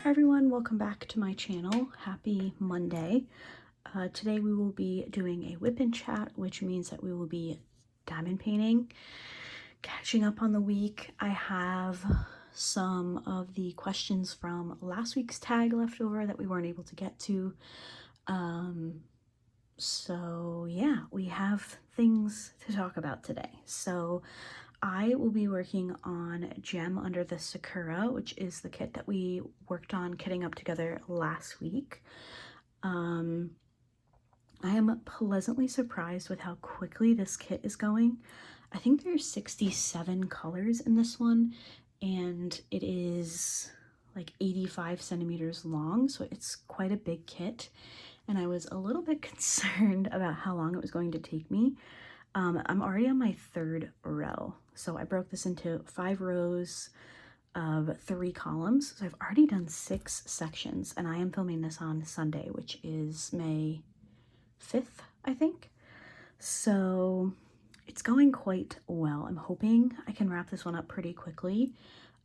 Hi everyone, welcome back to my channel. Happy Monday. Today we will be doing a whip and chat, which means that we will be diamond painting, catching up on the week. I have some of the questions from last week's tag left over that we weren't able to get to. So yeah, we have things to talk about today. So I will be working on Gem Under the Sakura, which is the kit that we worked on kitting up together last week. I am pleasantly surprised with how quickly this kit is going. I think there's 67 colors in this one, and it is like 85 centimeters long, so it's quite a big kit. And I was a little bit concerned about how long it was going to take me. I'm already on my third row. So I broke this into 5 rows of 3 columns. So I've already done 6 sections, and I am filming this on Sunday, which is May 5th, I think. So it's going quite well. I'm hoping I can wrap this one up pretty quickly.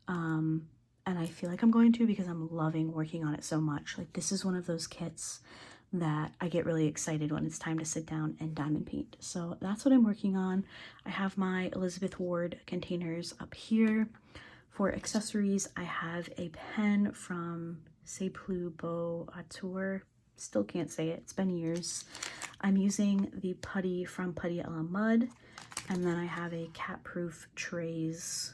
And I feel like I'm going to because I'm loving working on it so much. Like, this is one of those kits that I get really excited when it's time to sit down and diamond paint. So that's what I'm working on. I have my Elizabeth Ward containers up here. For accessories, I have a pen from C'est Plus Beau Auteur. Still can't say it, it's been years. I'm using the putty from Putty a la Mud, and then I have a cat-proof trays,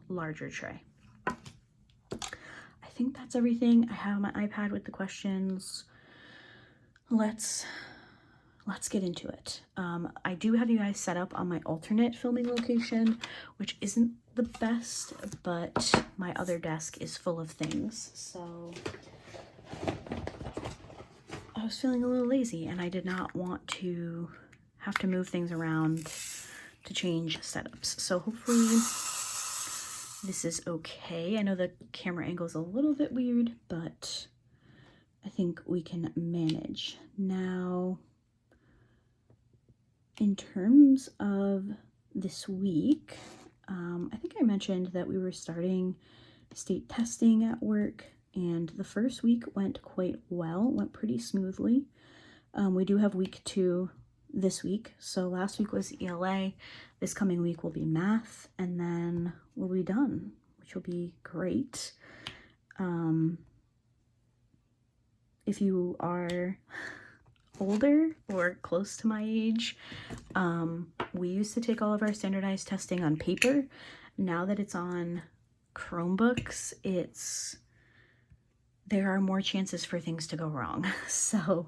larger tray. I think that's everything. I have my iPad with the questions. Let's get into it. I do have you guys set up on my alternate filming location, which isn't the best, but my other desk is full of things. So I was feeling a little lazy, and I did not want to have to move things around to change setups. So hopefully this is okay. I know the camera angle is a little bit weird, but I think we can manage. Now, in terms of this week, I think I mentioned that we were starting state testing at work, and the first week went quite well, went pretty smoothly. We do have week 2 this week. So last week was ELA. This coming week will be math, and then we'll be done, which will be great. If you are older or close to my age, we used to take all of our standardized testing on paper. Now that it's on Chromebooks, there are more chances for things to go wrong. So,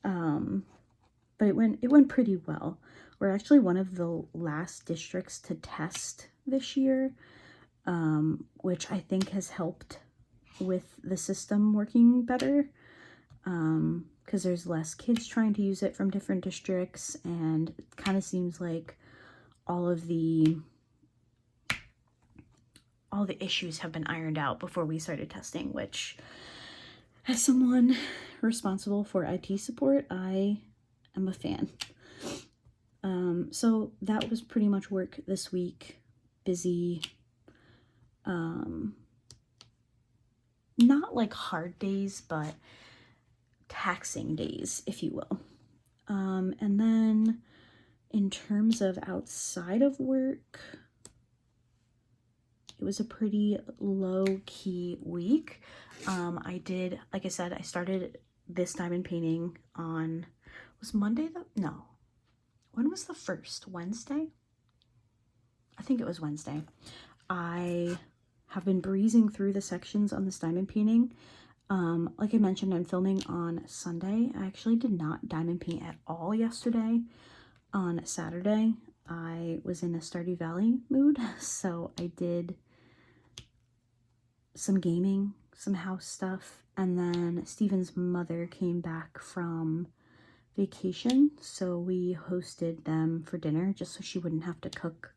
but it went pretty well. We're actually one of the last districts to test this year, which I think has helped with the system working better, because there's less kids trying to use it from different districts, and it kind of seems like all the issues have been ironed out before we started testing, which, as someone responsible for IT support, I am a fan. So that was pretty much work this week. Busy. Not like hard days, but taxing days, if you will. And then in terms of outside of work, it was a pretty low-key week. I did, like I said, I started this diamond painting on, was Monday no. When was the first? Wednesday? I think it was Wednesday. I have been breezing through the sections on this diamond painting. Like I mentioned, I'm filming on Sunday. I actually did not diamond paint at all yesterday. On Saturday, I was in a Stardew Valley mood, so I did some gaming, some house stuff, and then Steven's mother came back from vacation, so we hosted them for dinner just so she wouldn't have to cook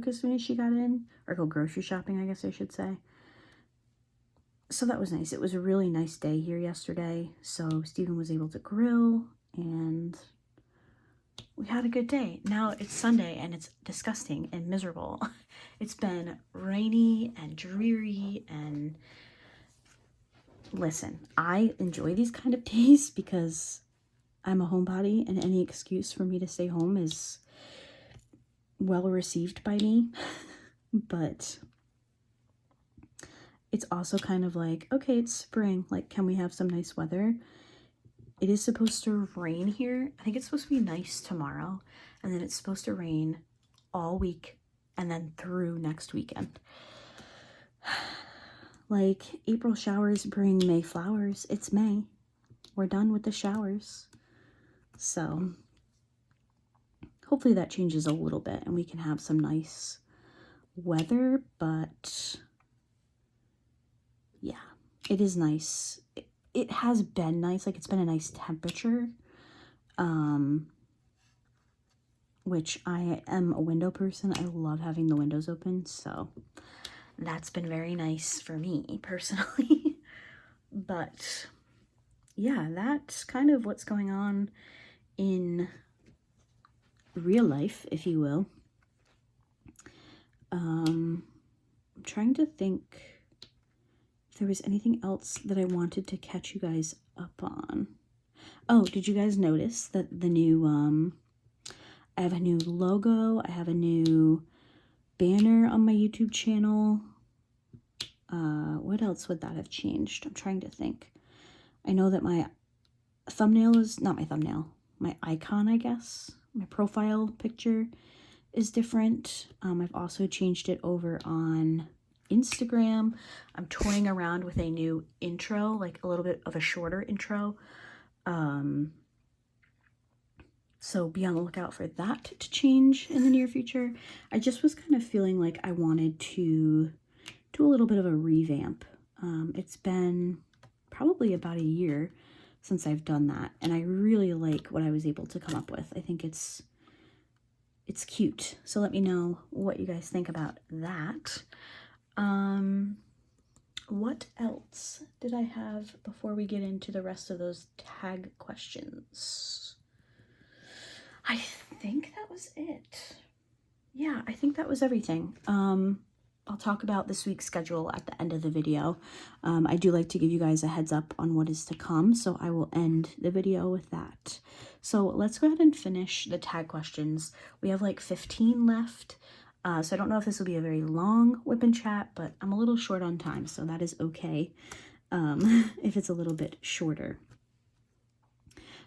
as soon as she got in, or go grocery shopping, I guess I should say. So that was nice. It was a really nice day here yesterday, so Steven was able to grill, and we had a good day. Now it's Sunday and it's disgusting and miserable. It's been rainy and dreary, and listen, I enjoy these kind of days because I'm a homebody, and any excuse for me to stay home is well received by me. But it's also kind of like, okay, it's spring. Like, can we have some nice weather? It is supposed to rain here. I think it's supposed to be nice tomorrow, and then it's supposed to rain all week and then through next weekend. Like, April showers bring May flowers. It's May. We're done with the showers. So hopefully that changes a little bit and we can have some nice weather, but yeah, it is nice. It has been nice. Like, it's been a nice temperature, which I am a window person. I love having the windows open, so that's been very nice for me personally. But yeah, that's kind of what's going on in real life, if you will. I'm trying to think if there was anything else that I wanted to catch you guys up on. Oh, did you guys notice that the new, I have a new logo, I have a new banner on my YouTube channel. What else would that have changed? I'm trying to think. I know that my thumbnail is, not my thumbnail, my icon, I guess, my profile picture is different. I've also changed it over on Instagram. I'm toying around with a new intro, like a little bit of a shorter intro. So be on the lookout for that to change in the near future. I just was kind of feeling like I wanted to do a little bit of a revamp. It's been probably about a year since I've done that, and I really like what I was able to come up with. I think it's cute. So let me know what you guys think about that. What else did I have before we get into the rest of those tag questions? I think that was it. Yeah, I think that was everything. I'll talk about this week's schedule at the end of the video. I do like to give you guys a heads up on what is to come, so I will end the video with that. So let's go ahead and finish the tag questions. We have like 15 left, so I don't know if this will be a very long whip and chat, but I'm a little short on time, so that is okay if it's a little bit shorter.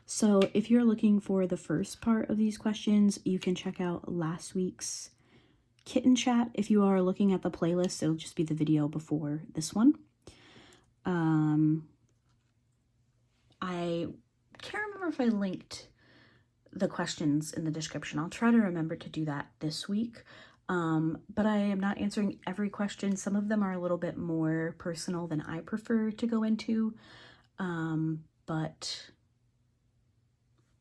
So if you're looking for the first part of these questions, you can check out last week's kitten chat. If you are looking at the playlist, it'll just be the video before this one. I can't remember if I linked the questions in the description. I'll try to remember to do that this week. But I am not answering every question. Some of them are a little bit more personal than I prefer to go into. But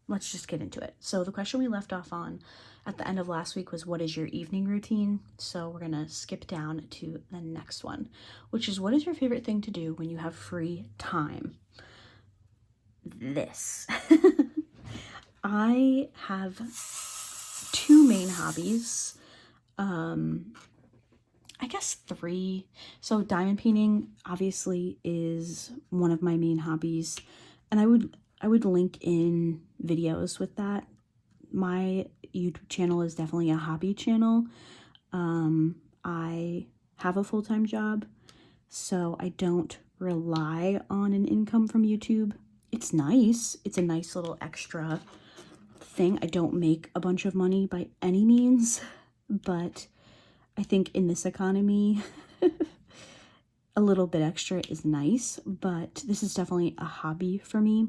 let's just get into it. So the question we left off on at the end of last week was, what is your evening routine? So we're gonna skip down to the next one, which is, what is your favorite thing to do when you have free time? This. I have two main hobbies. I guess three. So diamond painting obviously is one of my main hobbies, and I would link in videos with that. My YouTube channel is definitely a hobby channel. I have a full-time job, so I don't rely on an income from YouTube. It's nice. It's a nice little extra thing. I don't make a bunch of money by any means, but I think in this economy, a little bit extra is nice, but this is definitely a hobby for me.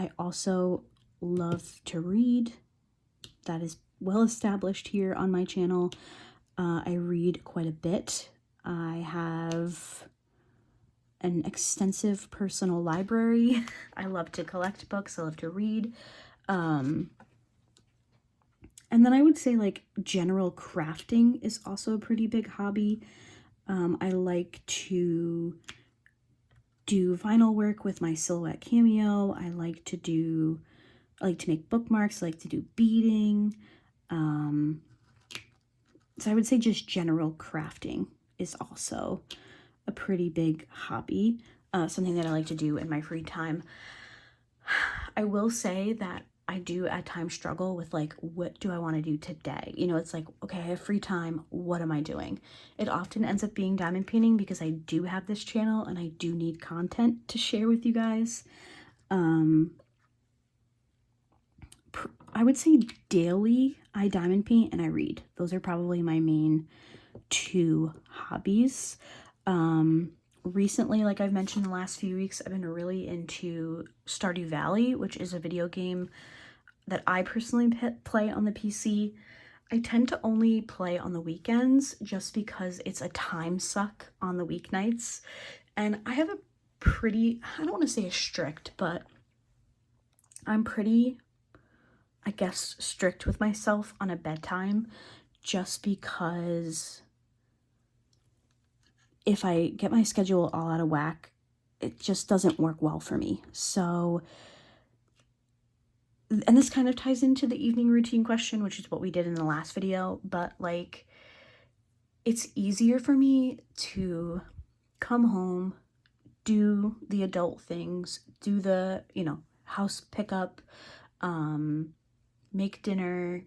I also love to read. That is well established here on my channel. I read quite a bit. I have an extensive personal library. I love to collect books. I love to read. And then I would say, like, general crafting is also a pretty big hobby. I like to do vinyl work with my Silhouette Cameo. I like to do I like to make bookmarks. I like to do beading. So I would say just general crafting is also a pretty big hobby, something that I like to do in my free time. I will say that I do at times struggle with like, what do I want to do today? You know, it's like, okay, I have free time. What am I doing? It often ends up being diamond painting because I do have this channel and I do need content to share with you guys. I would say daily I diamond paint and I read. Those are probably my main two hobbies. Recently, like I've mentioned in the last few weeks, I've been really into Stardew Valley, which is a video game that I personally play on the PC. I tend to only play on the weekends just because it's a time suck on the weeknights. And I have a pretty, I don't want to say a strict, but I'm pretty, I guess, strict with myself on a bedtime just because if I get my schedule all out of whack, it just doesn't work well for me. So, and this kind of ties into the evening routine question, which is what we did in the last video, but like, it's easier for me to come home, do the adult things, do the, you know, house pickup, make dinner,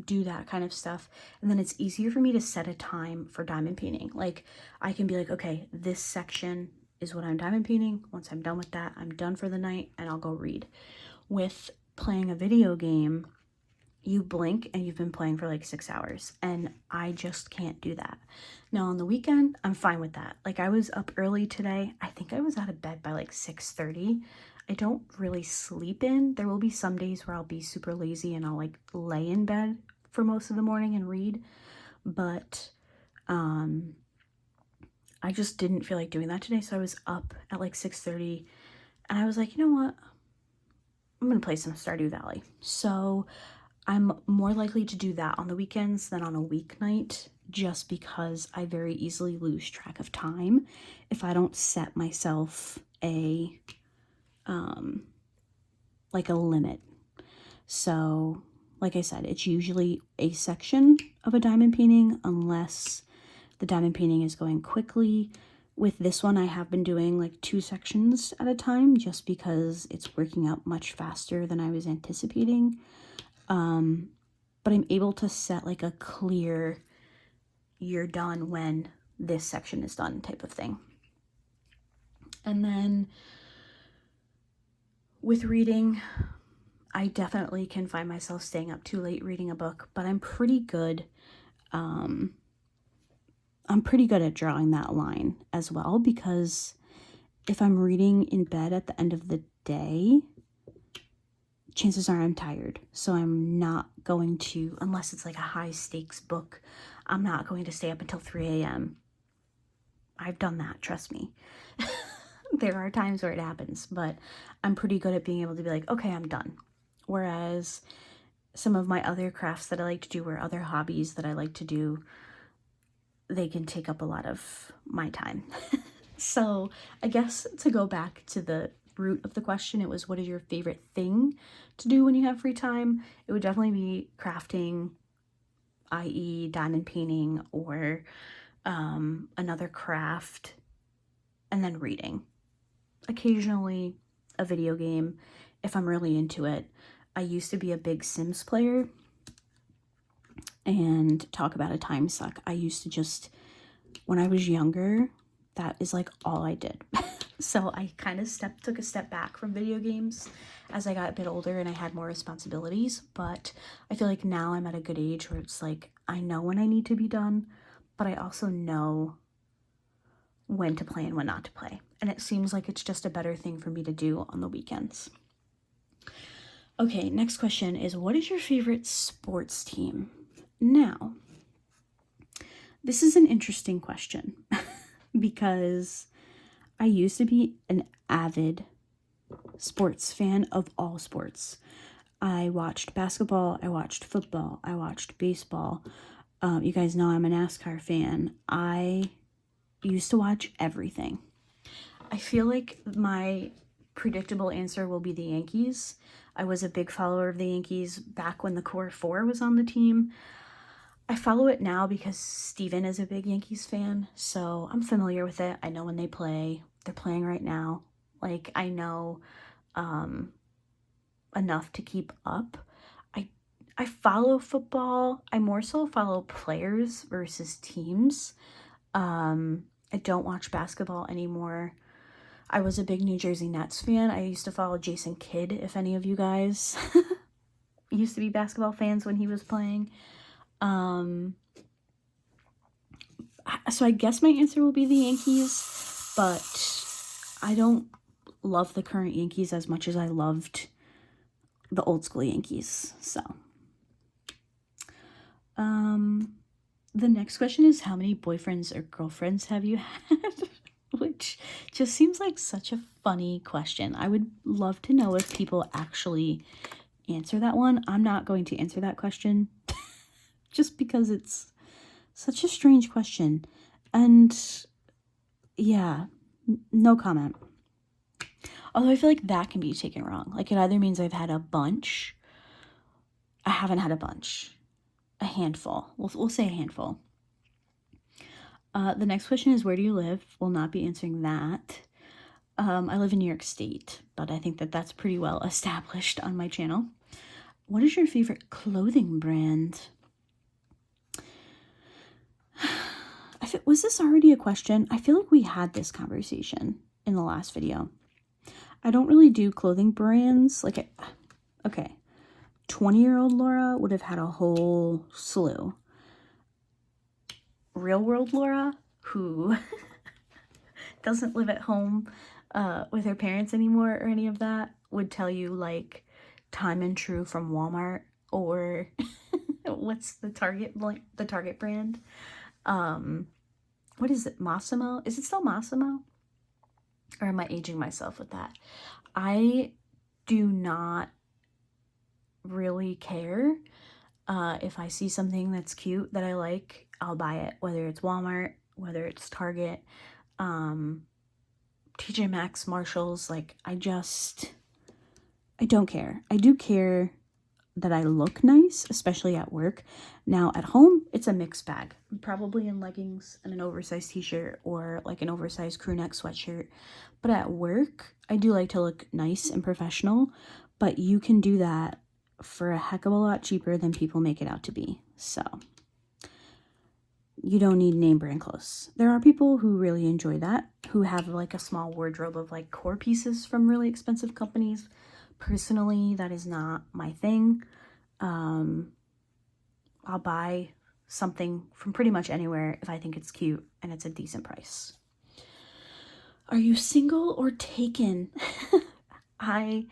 do that kind of stuff, and then it's easier for me to set a time for diamond painting. Like I can be like, okay, this section is what I'm diamond painting. Once I'm done with that, I'm done for the night and I'll go read. With playing a video game, you blink and you've been playing for like 6 hours, and I just can't do that. Now on the weekend, I'm fine with that. Like I was up early today. I think I was out of bed by like 6:30. I don't really sleep in. There will be some days where I'll be super lazy and I'll like lay in bed for most of the morning and read, but I just didn't feel like doing that today. So I was up at like 6:30 and I was like, you know what? I'm gonna play some Stardew Valley. So I'm more likely to do that on the weekends than on a weeknight, just because I very easily lose track of time if I don't set myself a like a limit. So like I said, it's usually a section of a diamond painting unless the diamond painting is going quickly. With this one, I have been doing like 2 sections at a time just because it's working out much faster than I was anticipating. But I'm able to set like a clear, you're done when this section is done type of thing. And then with reading, I definitely can find myself staying up too late reading a book, but I'm pretty good. I'm pretty good at drawing that line as well, because if I'm reading in bed at the end of the day, chances are I'm tired. So I'm not going to, unless it's like a high stakes book, I'm not going to stay up until 3 a.m. I've done that, trust me. There are times where it happens, but I'm pretty good at being able to be like, okay, I'm done. Whereas some of my other crafts that I like to do or other hobbies that I like to do, they can take up a lot of my time. So I guess to go back to the root of the question, it was, what is your favorite thing to do when you have free time? It would definitely be crafting, i.e. diamond painting, or another craft, and then reading. Occasionally a video game if I'm really into it. I used to be a big Sims player, and talk about a time suck. I used to just, when I was younger, that is like all I did. So I kind of took a step back from video games as I got a bit older and I had more responsibilities. But I feel like now I'm at a good age where it's like, I know when I need to be done, but I also know when to play and when not to play. And it seems like it's just a better thing for me to do on the weekends. Okay, next question is, what is your favorite sports team? Now, this is an interesting question because I used to be an avid sports fan of all sports. I watched basketball, I watched football, I watched baseball. You guys know I'm a NASCAR fan. I used to watch everything. I feel like my predictable answer will be the Yankees. I was a big follower of the Yankees back when the Core Four was on the team. I follow it now because Steven is a big Yankees fan, so I'm familiar with it. I know when they play. They're playing right now. Like, I know enough to keep up. I follow football. I more so follow players versus teams. I don't watch basketball anymore. I was a big New Jersey Nets fan. I used to follow Jason Kidd, if any of you guys used to be basketball fans when he was playing. So I guess my answer will be the Yankees, but I don't love the current Yankees as much as I loved the old school Yankees. So, the next question is, how many boyfriends or girlfriends have you had? Which just seems like such a funny question. I would love to know if people actually answer that one. I'm not going to answer that question just because it's such a strange question. And yeah, no comment. Although I feel like that can be taken wrong. Like, it either means I've had a bunch. I haven't had a bunch. A handful. We'll say a handful. The next question is, where do you live? We'll not be answering that. I live in New York State, but I think that that's pretty well established on my channel. What is your favorite clothing brand? Was this already a question? I feel like we had this conversation in the last video. I don't really do clothing brands. Like, okay, 20-year-old Laura would have had a whole slew. Real world Laura, who doesn't live at home with her parents anymore or any of that, would tell you like Time and True from Walmart, or what's the Target brand? What is it? Massimo? Is it still Massimo? Or am I aging myself with that? I do not really care. If I see something that's cute that I like, I'll buy it, whether it's Walmart, whether it's Target, TJ Maxx, Marshalls. Like, I don't care. I do care that I look nice, especially at work. Now, at home, it's a mixed bag. I'm probably in leggings and an oversized t-shirt, or like an oversized crew neck sweatshirt. But at work, I do like to look nice and professional, but you can do that for a heck of a lot cheaper than people make it out to be. So you don't need name brand clothes. There are people who really enjoy that, who have like a small wardrobe of like core pieces from really expensive companies. Personally, that is not my thing. I'll buy something from pretty much anywhere if I think it's cute and it's a decent price. Are you single or taken? I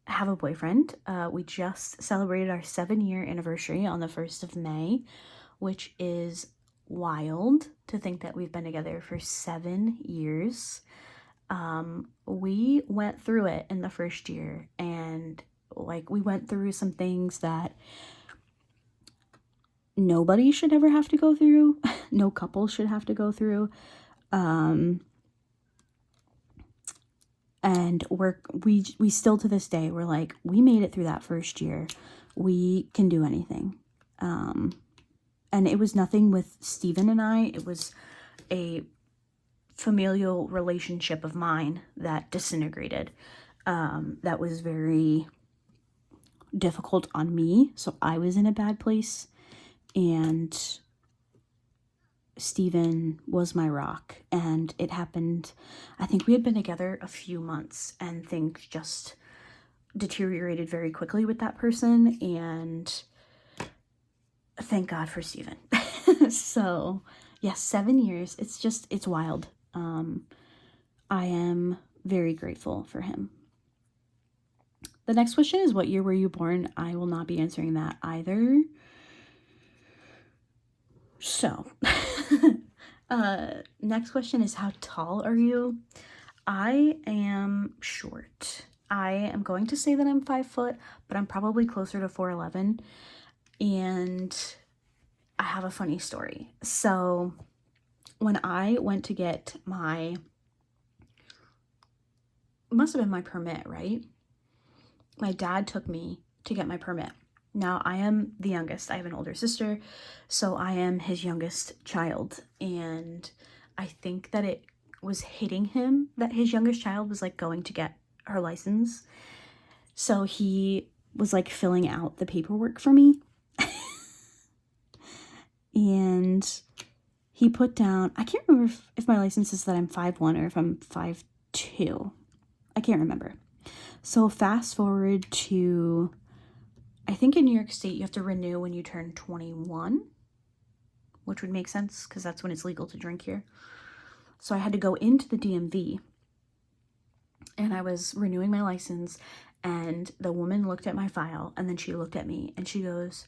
have a boyfriend. We just celebrated our 7-year anniversary on the 1st of May, which is wild to think that we've been together for 7 years. We went through it in the first year, and like, we went through some things that nobody should ever have to go through. No couple should have to go through. And we still to this day, we're like, we made it through that first year. We can do anything. And it was nothing with Steven and I. It was a familial relationship of mine that disintegrated. That was very difficult on me. So I was in a bad place, and Steven was my rock. And it happened, I think we had been together a few months, and things just deteriorated very quickly with that person. And thank God for Steven. So yes, 7 years. It's wild. I am very grateful for him. The next question is, what year were you born? I will not be answering that either. So, next question is, how tall are you? I am short. I am going to say that I'm 5 foot, but I'm probably closer to 4'11". And I have a funny story. So when I went to get must have been my permit, right? my dad took me to get my permit. Now, I am the youngest. I have an older sister, so I am his youngest child. And I think that it was hitting him that his youngest child was, like, going to get her license. So he was, like, filling out the paperwork for me. And he put down, I can't remember if my license is that I'm 5'1" or if I'm 5'2". I can't remember. So fast forward to, I think in New York State you have to renew when you turn 21, which would make sense because that's when it's legal to drink here. So I had to go into the DMV and I was renewing my license, and the woman looked at my file and then she looked at me and she goes,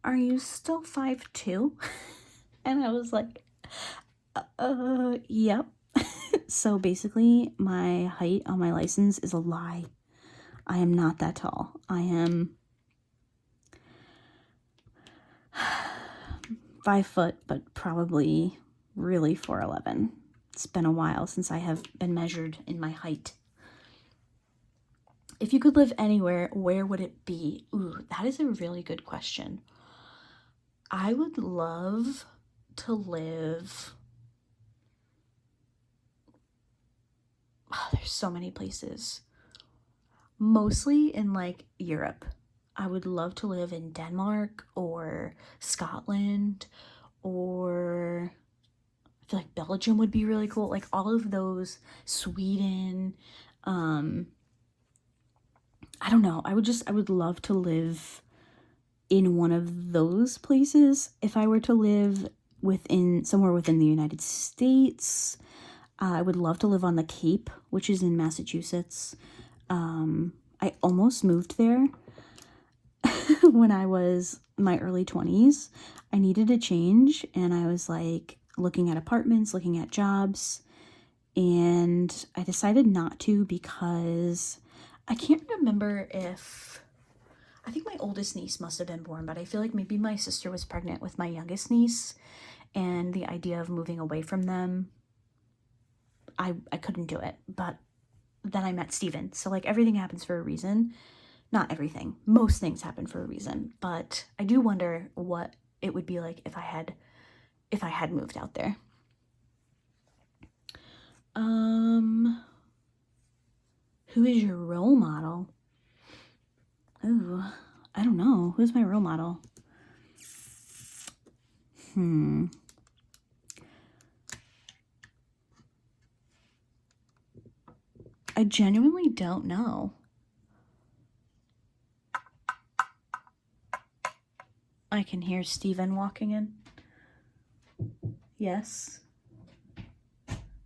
"Are you still 5'2"? And I was like, yep. So basically my height on my license is a lie. I am not that tall. I am 5 foot, but probably really 4'11". It's been a while since I have been measured in my height. If you could live anywhere, where would it be? Ooh, that is a really good question. I would love to live... Oh, there's so many places. Mostly in, like, Europe. I would love to live in Denmark or Scotland, or I feel like Belgium would be really cool. Like, all of those, Sweden. I don't know. I would love to live in one of those places. If I were to live somewhere within the United States, I would love to live on the Cape, which is in Massachusetts. I almost moved there when I was in my early 20s. I needed a change, and I was like looking at apartments, looking at jobs, and I decided not to because I can't remember if... I think my oldest niece must have been born, but I feel like maybe my sister was pregnant with my youngest niece, and the idea of moving away from them, I couldn't do it. But then I met Steven. So, like, everything happens for a reason. Not everything. Most things happen for a reason. But I do wonder what it would be like if I had moved out there. Who is your role model? Ooh, I don't know. Who's my role model? I genuinely don't know. I can hear Steven walking in. Yes.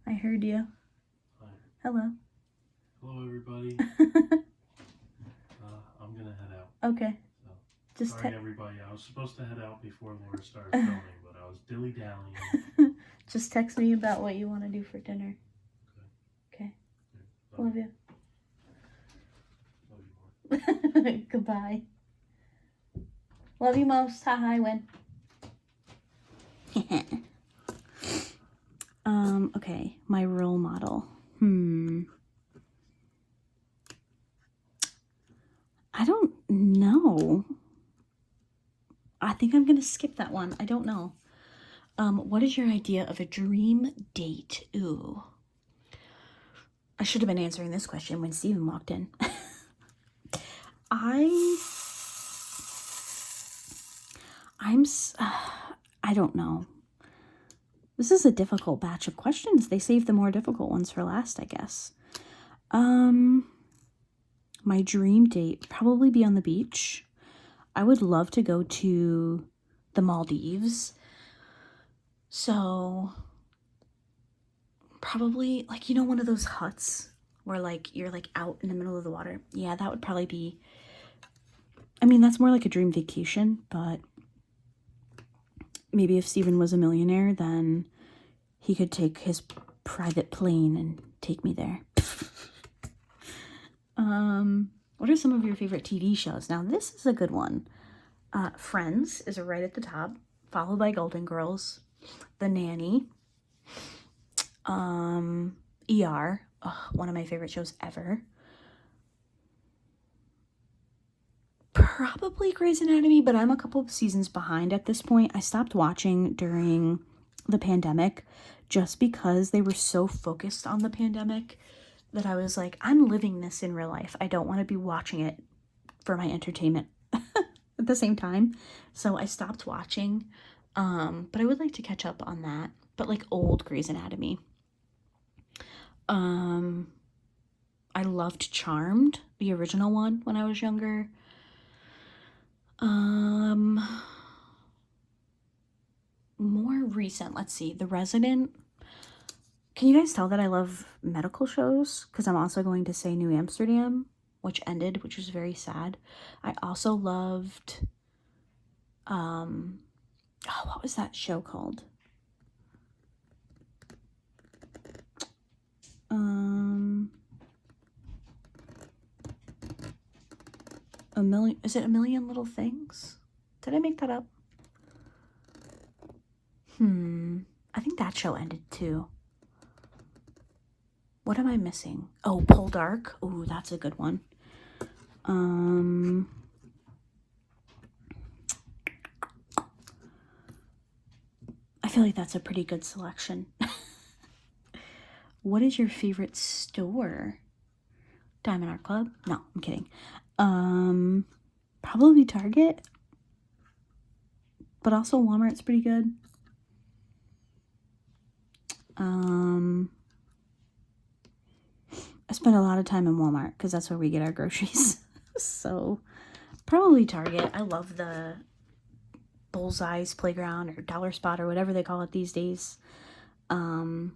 I heard you. Hi. Hello. Hello, everybody. I'm gonna head out. Okay. So, Just sorry, everybody. I was supposed to head out before Laura started filming, but I was dilly-dallying. Just text me about what you want to do for dinner. Okay. Love you. Love you more. Goodbye. Love you most. Hi, Win. Okay, my role model. I don't know. I think I'm gonna skip that one. I don't know. What is your idea of a dream date? Ooh. I should have been answering this question when Steven walked in. I don't know. This is a difficult batch of questions. They saved the more difficult ones for last, I guess. My dream date would probably be on the beach. I would love to go to the Maldives. So probably, like, you know, one of those huts where, like, you're, like, out in the middle of the water. Yeah, that would probably be... I mean, that's more like a dream vacation, but maybe if Steven was a millionaire, then he could take his private plane and take me there. What are some of your favorite TV shows? Now, this is a good one. Friends is right at the top, followed by Golden Girls, The Nanny, ER, one of my favorite shows ever. Probably Grey's Anatomy, but I'm a couple of seasons behind at this point. I stopped watching during the pandemic just because they were so focused on the pandemic that I was like, I'm living this in real life. I don't want to be watching it for my entertainment at the same time. So I stopped watching. But I would like to catch up on that. But like old Grey's Anatomy. I loved Charmed, the original one, when I was younger. More recent, let's see, The Resident. Can you guys tell that I love medical shows? Because I'm also going to say New Amsterdam, which ended, which was very sad. I also loved, what was that show called? Is it A Million Little Things? Did I make that up? I think that show ended too. What am I missing? Oh, Pull Dark. Ooh, that's a good one. I feel like that's a pretty good selection. What is your favorite store? Diamond Art Club? No, I'm kidding. Probably Target. But also Walmart's pretty good. I spend a lot of time in Walmart because that's where we get our groceries. So probably Target. I love the Bullseye's Playground or Dollar Spot or whatever they call it these days. For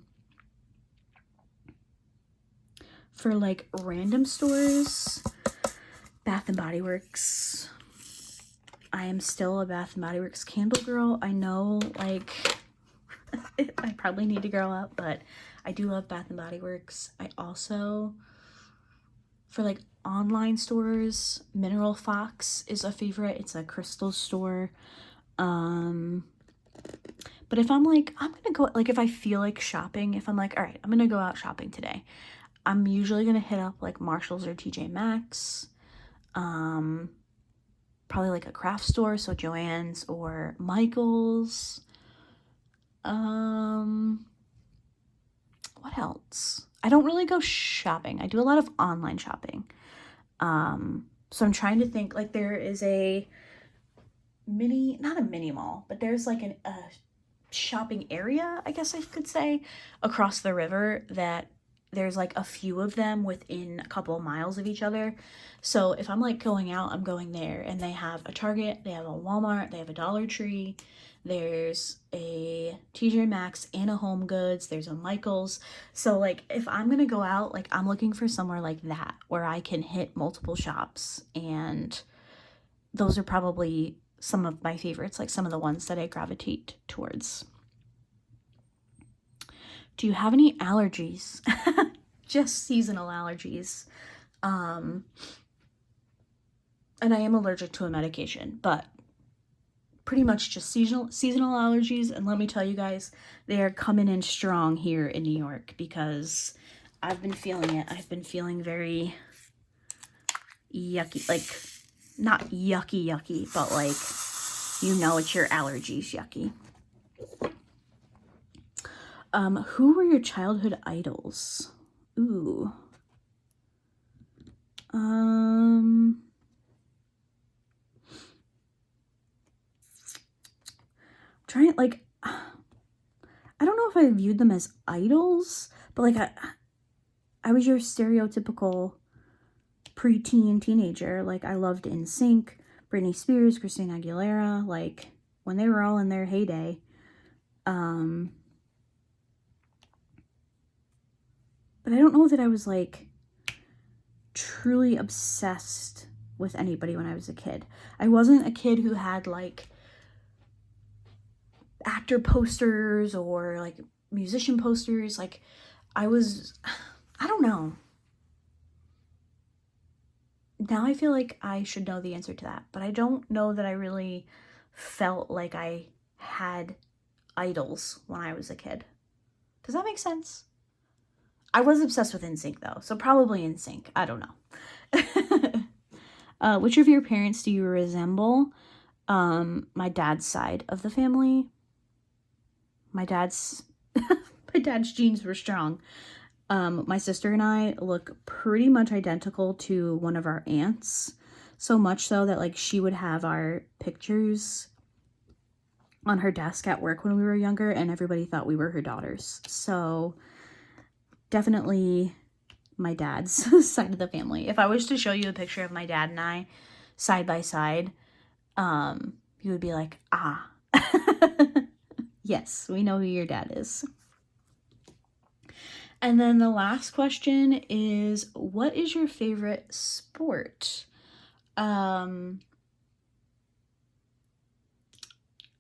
like random stores, Bath and Body Works. I am still a Bath and Body Works candle girl. I know, like, I probably need to grow up, but I do love Bath and Body Works. I also, for like online stores, Mineral Fox is a favorite. It's a crystal store. But if I'm like, I'm gonna go, like if I feel like shopping, if I'm like, all right, I'm gonna go out shopping today, I'm usually gonna hit up like Marshall's or TJ Maxx. Probably like a craft store, so Joann's or Michael's. What else? I don't really go shopping. I do a lot of online shopping. So I'm trying to think, like there is a not a mini mall, but there's like a shopping area, I guess I could say, across the river that there's like a few of them within a couple of miles of each other. So if I'm like going out, I'm going there, and they have a Target, they have a Walmart, they have a Dollar Tree, there's a TJ Maxx and a Home Goods, there's a Michael's. So like if I'm gonna go out, like I'm looking for somewhere like that where I can hit multiple shops, and those are probably some of my favorites, like some of the ones that I gravitate towards. Do you have any allergies? Just seasonal allergies. And I am allergic to a medication, but pretty much just seasonal allergies. And let me tell you guys, they are coming in strong here in New York because I've been feeling it. I've been feeling very yucky, like not yucky, but like, you know, it's your allergies yucky. Who were your childhood idols? Ooh. Trying, like, I don't know if I viewed them as idols, but like I was your stereotypical preteen teenager. Like I loved NSYNC, Britney Spears, Christina Aguilera, like when they were all in their heyday. But I don't know that I was like truly obsessed with anybody when I was a kid. I wasn't a kid who had like actor posters or like musician posters. Like I don't know. Now I feel like I should know the answer to that, but I don't know that I really felt like I had idols when I was a kid. Does that make sense? I was obsessed with NSYNC though, so probably NSYNC. I don't know. Which of your parents do you resemble? My dad's side of the family. My dad's my dad's genes were strong. My sister and I look pretty much identical to one of our aunts. So much so that like she would have our pictures on her desk at work when we were younger, and everybody thought we were her daughters. So definitely my dad's side of the family. If I was to show you a picture of my dad and I side by side, you would be like, ah, yes, we know who your dad is. And then the last question is, what is your favorite sport?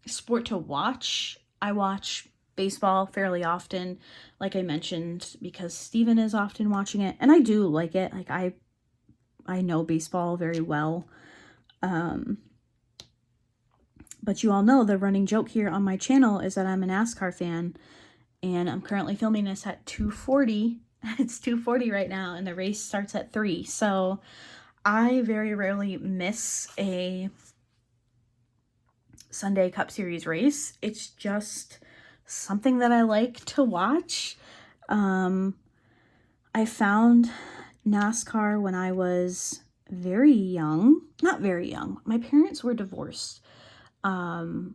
Sport to watch. I watch baseball fairly often, like I mentioned, because Steven is often watching it, and I do like it. Like I know baseball very well. But you all know the running joke here on my channel is that I'm a NASCAR fan, and I'm currently filming this at 2:40. It's 2:40 right now, and the race starts at 3. So I very rarely miss a Sunday Cup Series race. It's just something that I like to watch. I found NASCAR when I was very young. Not very young. My parents were divorced. But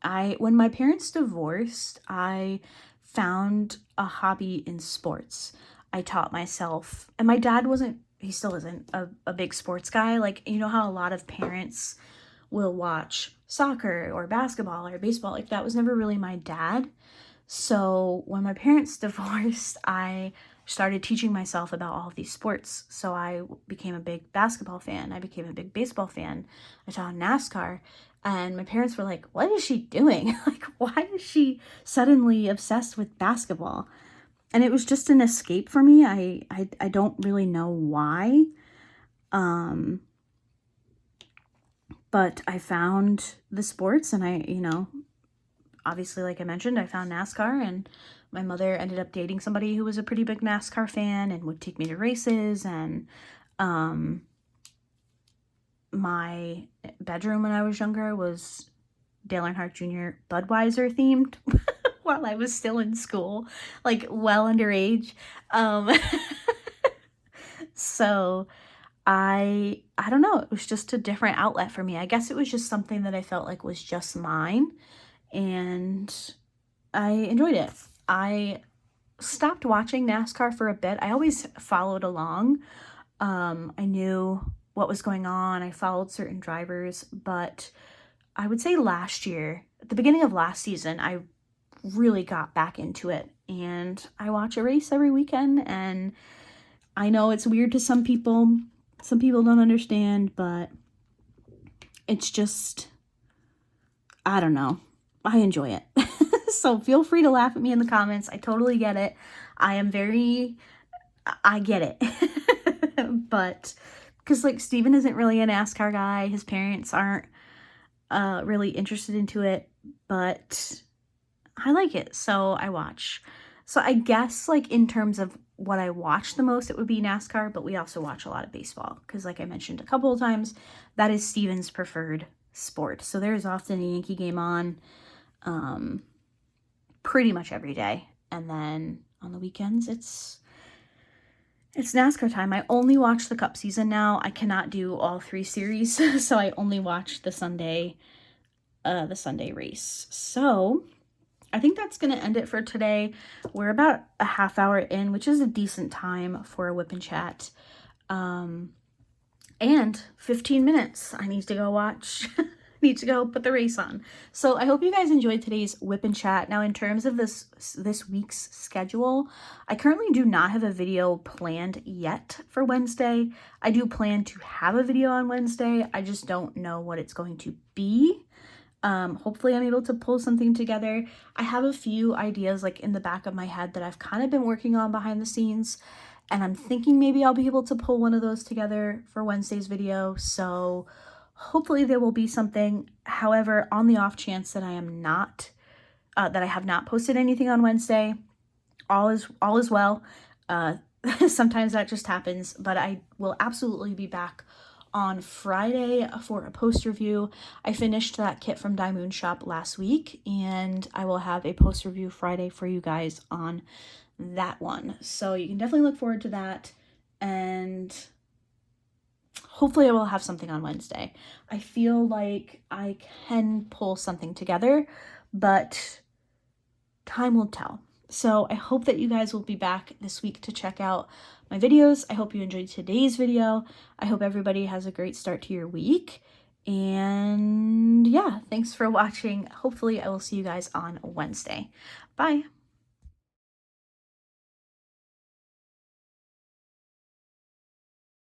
when my parents divorced, I found a hobby in sports. I taught myself, and my dad he still isn't a big sports guy. Like, you know how a lot of parents will watch soccer or basketball or baseball? Like, that was never really my dad. So when my parents divorced, I started teaching myself about all of these sports. So I became a big basketball fan. I became a big baseball fan. I taught NASCAR. And my parents were like, what is she doing? Like, why is she suddenly obsessed with basketball? And it was just an escape for me. I don't really know why. But I found the sports, and obviously, like I mentioned, I found NASCAR, and my mother ended up dating somebody who was a pretty big NASCAR fan and would take me to races. And my bedroom when I was younger was Dale Earnhardt Jr. Budweiser themed while I was still in school, like well underage. So I don't know, it was just a different outlet for me. I guess it was just something that I felt like was just mine, and I enjoyed it. I stopped watching NASCAR for a bit. I always followed along. I knew what was going on. I followed certain drivers, but I would say last year, at the beginning of last season, I really got back into it, and I watch a race every weekend. And I know it's weird to some people. Some people don't understand, but it's just, I don't know. I enjoy it. So feel free to laugh at me in the comments. I totally get it. I get it. But because like Steven isn't really a NASCAR guy. His parents aren't really interested into it, but I like it, so I watch. So I guess like in terms of what I watch the most, it would be NASCAR, but we also watch a lot of baseball because, like I mentioned a couple of times, that is Steven's preferred sport. So there's often a Yankee game on pretty much every day. And then on the weekends, it's NASCAR time. I only watch the Cup season now. I cannot do all 3 series, so I only watch the Sunday race. So I think that's going to end it for today. We're about a half hour in, which is a decent time for a whip and chat. And 15 minutes. I need to go watch. Need to go put the race on. So I hope you guys enjoyed today's whip and chat. Now, in terms of this week's schedule, I currently do not have a video planned yet for Wednesday. I do plan to have a video on Wednesday. I just don't know what it's going to be. Hopefully I'm able to pull something together. I have a few ideas like in the back of my head that I've kind of been working on behind the scenes, and I'm thinking maybe I'll be able to pull one of those together for Wednesday's video. So hopefully there will be something. However, on the off chance that I am not, that I have not posted anything on Wednesday, all is well. Sometimes that just happens, but I will absolutely be back on Friday for a post review. I finished that kit from Diamond Shop last week, and I will have a post review Friday for you guys on that one. So you can definitely look forward to that, and hopefully I will have something on Wednesday. I feel like I can pull something together, but time will tell. So I hope that you guys will be back this week to check out my videos. I hope you enjoyed today's video. I hope everybody has a great start to your week. And yeah, thanks for watching. Hopefully I will see you guys on Wednesday. Bye.